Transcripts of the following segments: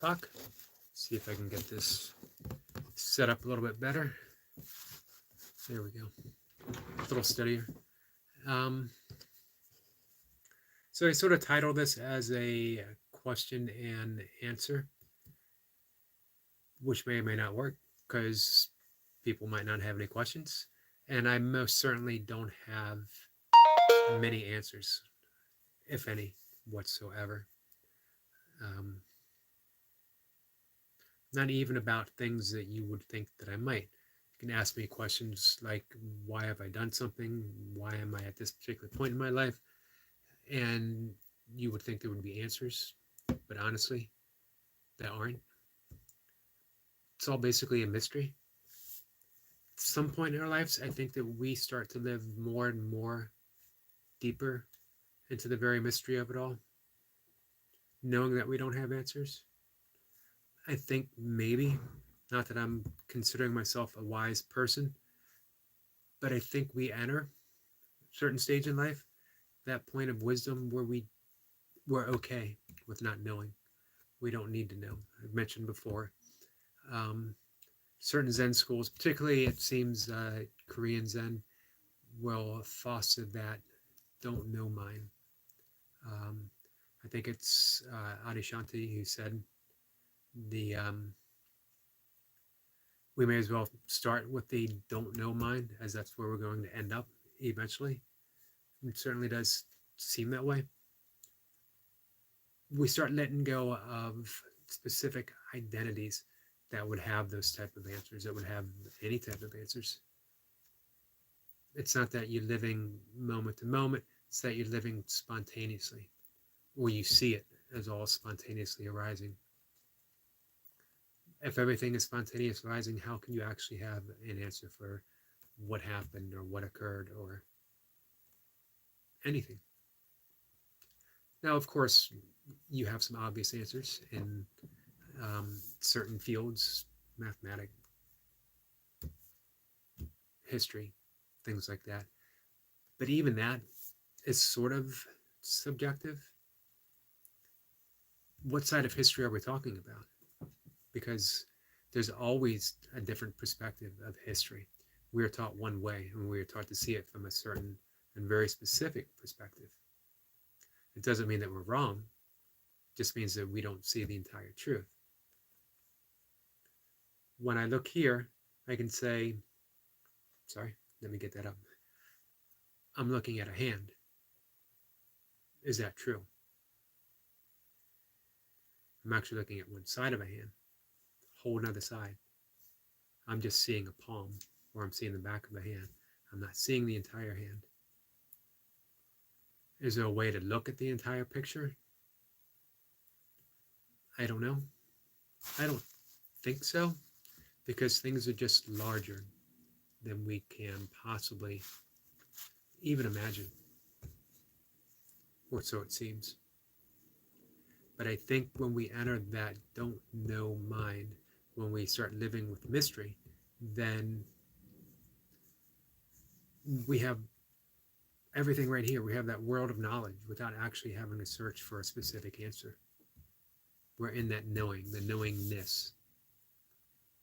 talk. See if I can get this set up a little bit better. There we go. A little steadier. Um, so I sort of titled this as a question and answer, which may or may not work because people might not have any questions. And I most certainly don't have many answers, if any, whatsoever. Um, Not even about things that you would think that I might. You can ask me questions like, why have I done something? Why am I at this particular point in my life? And you would think there would be answers, but honestly, there aren't. It's all basically a mystery. At some point in our lives, I think that we start to live more and more deeper into the very mystery of it all, knowing that we don't have answers. I think maybe, not that I'm considering myself a wise person, but I think we enter a certain stage in life, that point of wisdom where we're okay with not knowing. We don't need to know. I've mentioned before, um, certain Zen schools, particularly it seems Korean Zen, will foster that don't know mind. Um, I think it's Adyashanti who said the we may as well start with the don't know mind, as that's where we're going to end up eventually. It certainly does seem that way. We start letting go of specific identities that would have those type of answers, that would have any type of answers. It's not that you're living moment to moment, it's that you're living spontaneously, or you see it as all spontaneously arising. If everything is spontaneous arising, how can you actually have an answer for what happened or what occurred or anything? Now, of course, you have some obvious answers in certain fields, mathematics, history, things like that. But even that is sort of subjective. What side of history are we talking about? Because there's always a different perspective of history. We are taught one way, and we are taught to see it from a certain and very specific perspective. It doesn't mean that we're wrong, it just means that we don't see the entire truth. When I look here, I can say, sorry, let me get that up. I'm looking at a hand. Is that true? I'm actually looking at one side of a hand, whole another side. I'm just seeing a palm, or I'm seeing the back of a hand. I'm not seeing the entire hand. Is there a way to look at the entire picture? I don't know. I don't think so, because things are just larger than we can possibly even imagine, or so it seems. But I think when we enter that don't know mind, when we start living with mystery, then we have everything right here. We have that world of knowledge without actually having to search for a specific answer. We're in that knowing, the knowingness,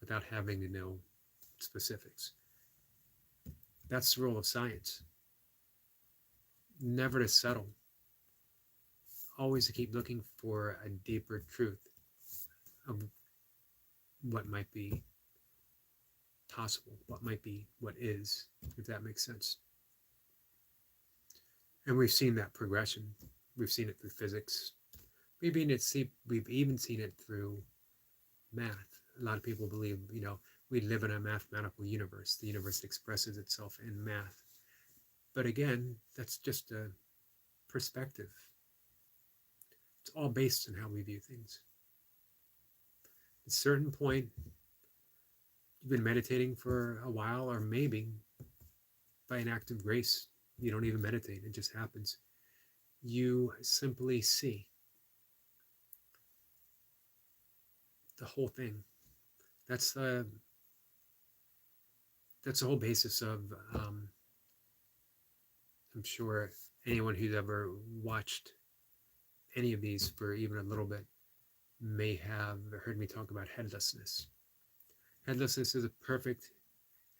without having to know specifics. That's the role of science. Never to settle, always to keep looking for a deeper truth of what might be possible, what might be what is, if that makes sense. And we've seen that progression. We've seen it through physics. We've even seen it through math. A lot of people believe, we live in a mathematical universe. The universe expresses itself in math. But again, that's just a perspective. It's all based on how we view things. At a certain point, you've been meditating for a while, or maybe by an act of grace, you don't even meditate, it just happens. You simply see the whole thing. That's the whole basis of, I'm sure anyone who's ever watched any of these for even a little bit may have heard me talk about headlessness. Headlessness is a perfect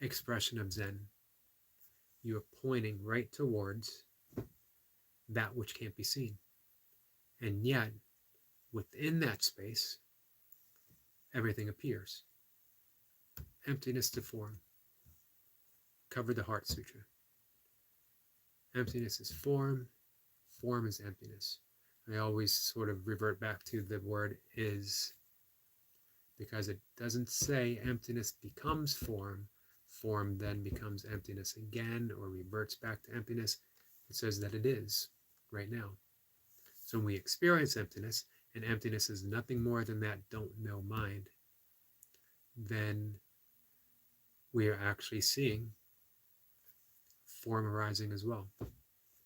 expression of Zen. You are pointing right towards that which can't be seen. And yet, within that space, everything appears. Emptiness to form. Cover the Heart Sutra. Emptiness is form, form is emptiness. I always sort of revert back to the word is, because it doesn't say emptiness becomes form, form then becomes emptiness again or reverts back to emptiness. It says that it is right now. So when we experience emptiness, and emptiness is nothing more than that don't know mind, then we are actually seeing form arising as well.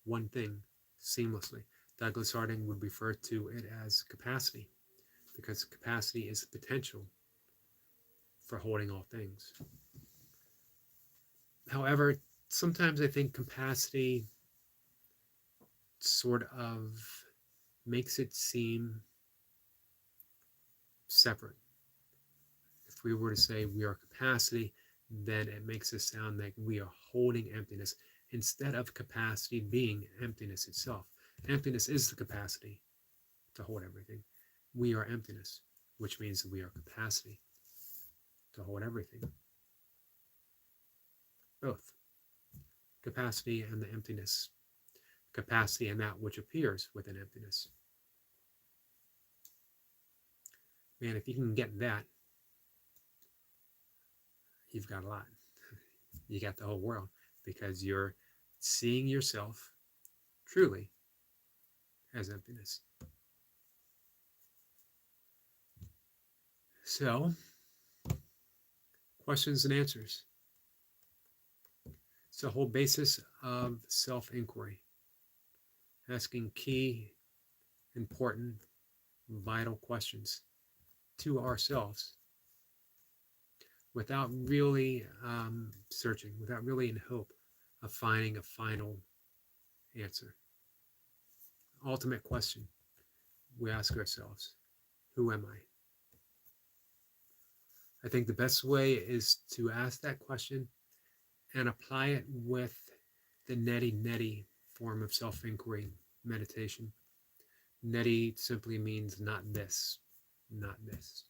One thing seamlessly. Douglas Harding would refer to it as capacity, because capacity is the potential for holding all things. However, sometimes I think capacity sort of makes it seem separate. If we were to say we are capacity, then it makes it sound like we are holding emptiness instead of capacity being emptiness itself. Emptiness is the capacity to hold everything. We are emptiness, which means that we are capacity to hold everything. Both. Capacity and the emptiness. Capacity and that which appears within emptiness. Man, if you can get that, you've got a lot. You got the whole world, because you're seeing yourself truly as emptiness. So, questions and answers. It's the whole basis of self-inquiry. Asking key, important, vital questions to ourselves without really searching, without really in hope of finding a final answer. Ultimate question we ask ourselves, who am I? I think the best way is to ask that question and apply it with the neti form of self-inquiry meditation. Neti simply means not this, not this.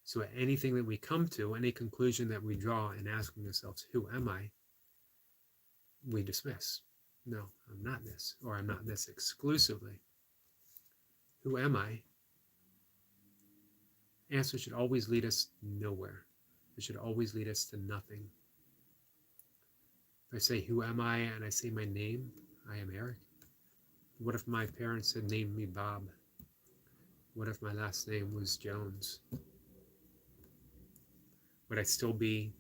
So anything that we come to, any conclusion that we draw in asking ourselves, who am I? We dismiss. No, I'm not this, or I'm not this exclusively. Who am I? Answer should always lead us nowhere. It should always lead us to nothing. If I say, who am I, and I say my name, I am Eric. What if my parents had named me Bob? What if my last name was Jones? Would I still be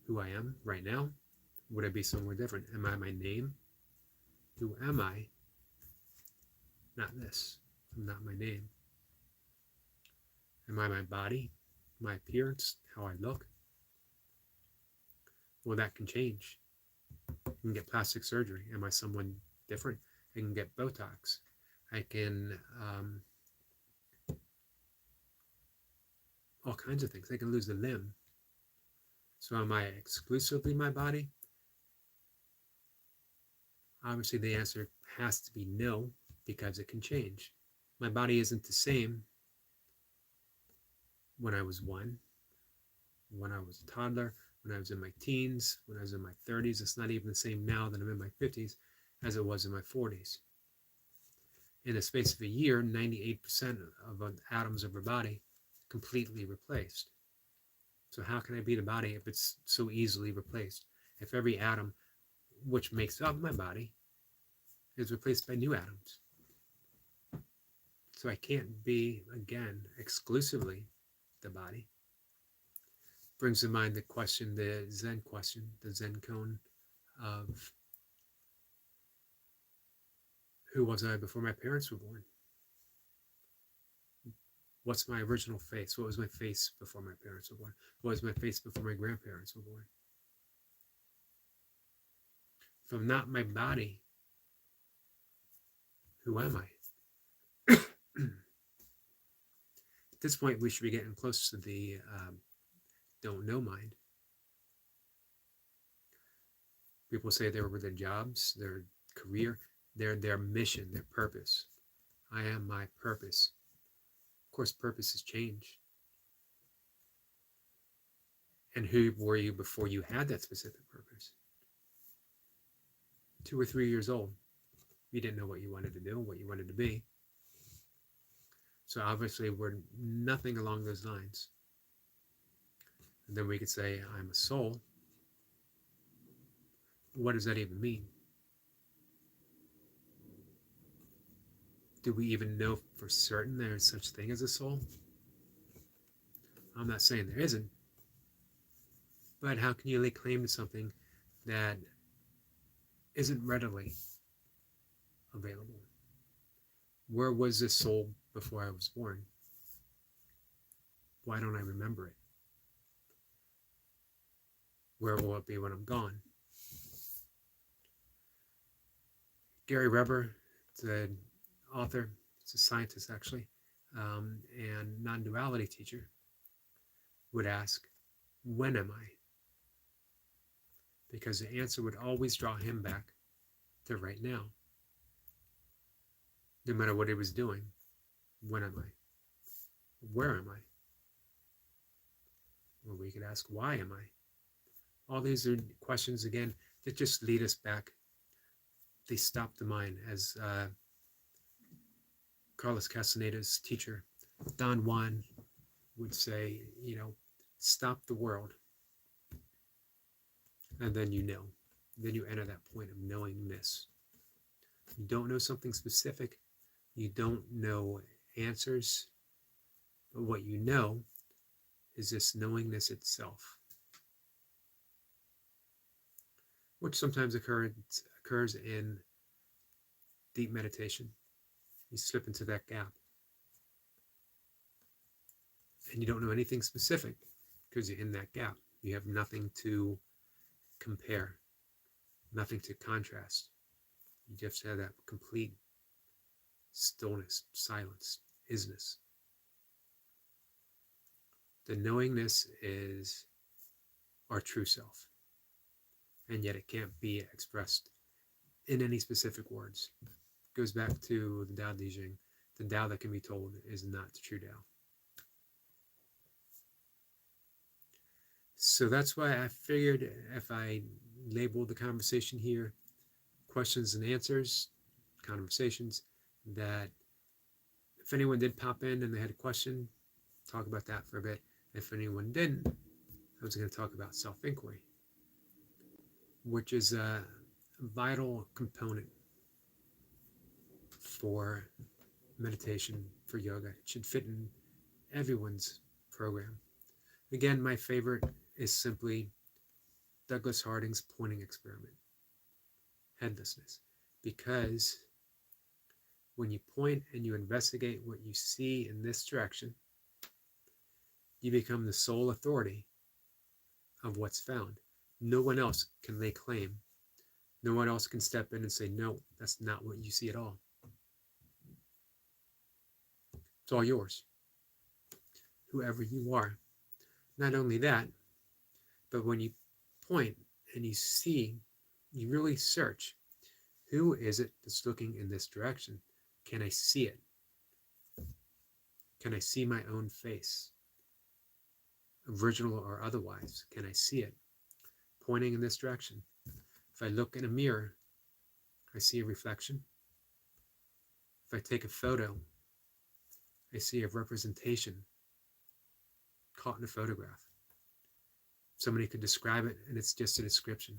who I am right now? Would I be somewhere different? Am I my name? Who am I? Not this. I'm not my name. Am I my body, my appearance, how I look? Well, that can change. I can get plastic surgery. Am I someone different? I can get Botox. I can, all kinds of things. I can lose a limb. So am I exclusively my body? Obviously, the answer has to be no, because it can change. My body isn't the same when I was 1, when I was a toddler, when I was in my teens, when I was in my 30s. It's not even the same now that I'm in my 50s as it was in my 40s. In the space of a year, 98% of the atoms of our body completely replaced. So how can I be the body if it's so easily replaced? If every atom which makes up my body is replaced by new atoms. So I can't be, again, exclusively the body. Brings to mind the question, the Zen question, the Zen koan of who was I before my parents were born? What's my original face? What was my face before my parents were born? What was my face before my grandparents were born? If I'm not my body, who am I? this point, we should be getting close to the don't know mind. People say they're with their jobs, their career, their mission, their purpose. I am my purpose. Of course, purpose has changed. And who were you before you had that specific purpose? 2 or 3 years old. You didn't know what you wanted to do, what you wanted to be. So obviously we're nothing along those lines. And then we could say, I'm a soul. What does that even mean? Do we even know for certain there's such thing as a soul? I'm not saying there isn't. But how can you lay claim to something that isn't readily available? Where was this soul before I was born? Why don't I remember it? Where will it be when I'm gone? Gary Weber, the author, he's a scientist actually, and non-duality teacher, would ask, when am I? Because the answer would always draw him back to right now. No matter what he was doing, when am I? Where am I? Or we could ask, why am I? All these are questions, again, that just lead us back. They stop the mind, as Carlos Castaneda's teacher, Don Juan, would say, stop the world. And then then you enter that point of knowingness. You don't know something specific. You don't know answers. But what you know is this knowingness itself, which sometimes occurs in deep meditation. You slip into that gap. And you don't know anything specific because you're in that gap. You have nothing to compare, nothing to contrast. You just have that complete stillness, silence, isness. The knowingness is our true self, and yet it can't be expressed in any specific words. It goes back to the Tao Te Ching. The Tao that can be told is not the true Tao. So that's why I figured if I labeled the conversation here, questions and answers, conversations, that if anyone did pop in and they had a question, talk about that for a bit. If anyone didn't, I was going to talk about self-inquiry, which is a vital component for meditation, for yoga. It should fit in everyone's program. Again, my favorite is simply Douglas Harding's pointing experiment, headlessness. Because when you point and you investigate what you see in this direction, you become the sole authority of what's found. No one else can lay claim. No one else can step in and say, no, that's not what you see at all. It's all yours, whoever you are. Not only that, but when you point and you see, you really search, who is it that's looking in this direction? Can I see it? Can I see my own face? Original or otherwise, can I see it? Pointing in this direction. If I look in a mirror, I see a reflection. If I take a photo, I see a representation caught in a photograph. Somebody could describe it, and it's just a description.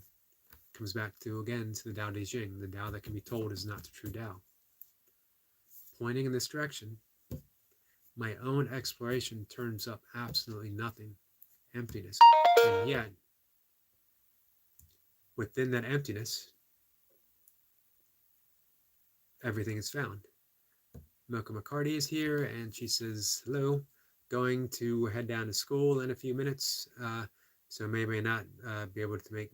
It comes back to, again, to the Tao Te Ching. The Tao that can be told is not the true Tao. Pointing in this direction, my own exploration turns up absolutely nothing, emptiness. And yet, within that emptiness, everything is found. Milka McCarty is here, and she says, hello, going to head down to school in a few minutes, so maybe not be able to make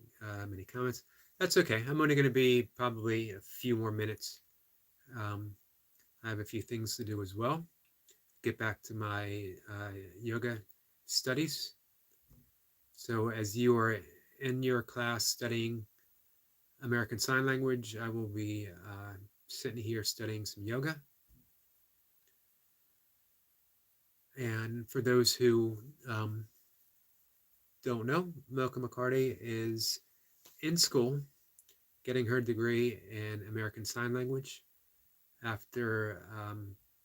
many comments. That's okay. I'm only going to be probably a few more minutes. I have a few things to do as well. get back to my yoga studies. So as you are in your class studying American Sign Language, I will be sitting here studying some yoga. And for those who don't know, Milka McCarty is in school getting her degree in American Sign Language after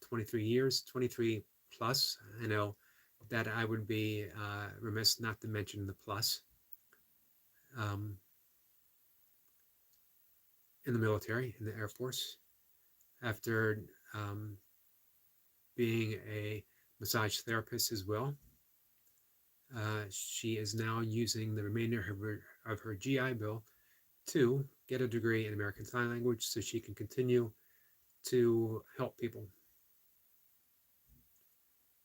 23 years, 23 plus. I know that I would be remiss not to mention the plus. In the military, in the Air Force, after being a massage therapist as well. She is now using the remainder of her GI Bill to get a degree in American Sign Language so she can continue to help people,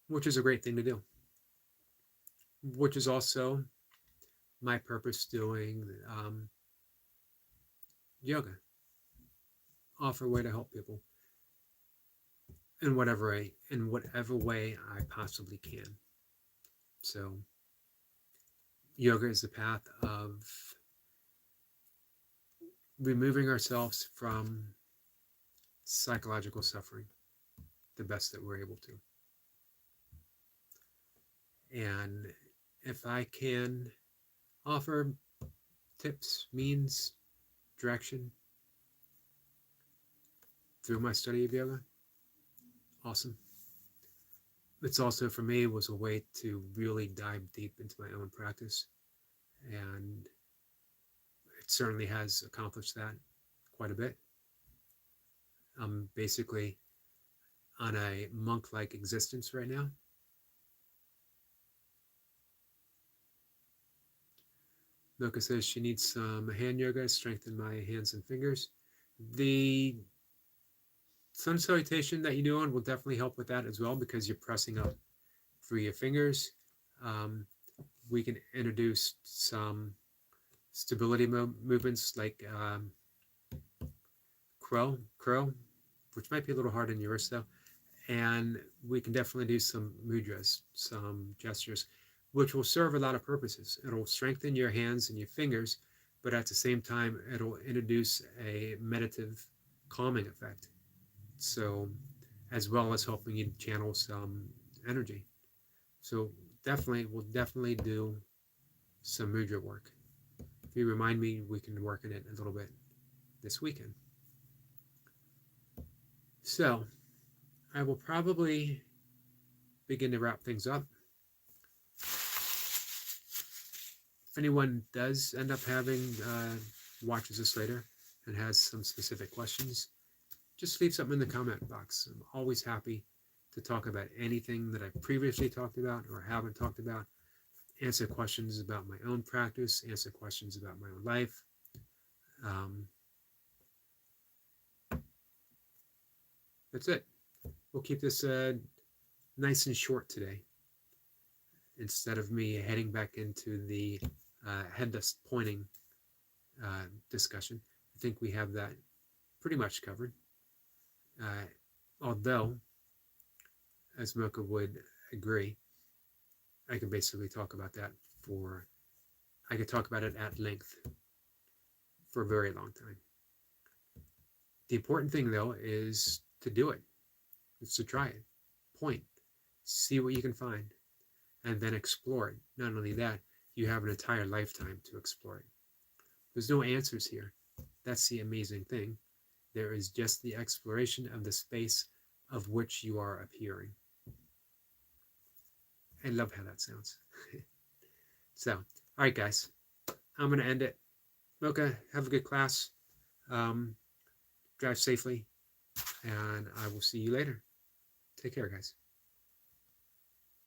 which is a great thing to do, which is also my purpose doing yoga. Offer a way to help people in whatever way I possibly can. So yoga is the path of removing ourselves from psychological suffering the best that we're able to. And if I can offer tips, means, direction through my study of yoga, awesome. It's also, for me, was a way to really dive deep into my own practice, and it certainly has accomplished that quite a bit. I'm basically on a monk-like existence right now. Milka says she needs some hand yoga to strengthen my hands and fingers. The sun salutation that you do on will definitely help with that as well, because you're pressing up through your fingers. We can introduce some stability movements like crow, which might be a little hard in yours though. And we can definitely do some mudras, some gestures, which will serve a lot of purposes. It'll strengthen your hands and your fingers, but at the same time, it'll introduce a meditative calming effect. So, as well as helping you channel some energy. So we'll definitely do some mudra work. If you remind me, we can work on it a little bit this weekend. So I will probably begin to wrap things up. If anyone does end up having watches this later and has some specific questions, just leave something in the comment box. I'm always happy to talk about anything that I've previously talked about or haven't talked about, answer questions about my own practice, answer questions about my own life. That's it. We'll keep this nice and short today, instead of me heading back into the headless pointing discussion. I think we have that pretty much covered. Although, as Milka would agree, I could basically talk about that I could talk about it at length for a very long time. The important thing, though, is to do it. It's to try it. Point. See what you can find. And then explore it. Not only that, you have an entire lifetime to explore it. There's no answers here. That's the amazing thing. There is just the exploration of the space of which you are appearing. I love how that sounds. So, all right, guys. I'm going to end it. Milka, have a good class. Drive safely. And I will see you later. Take care, guys.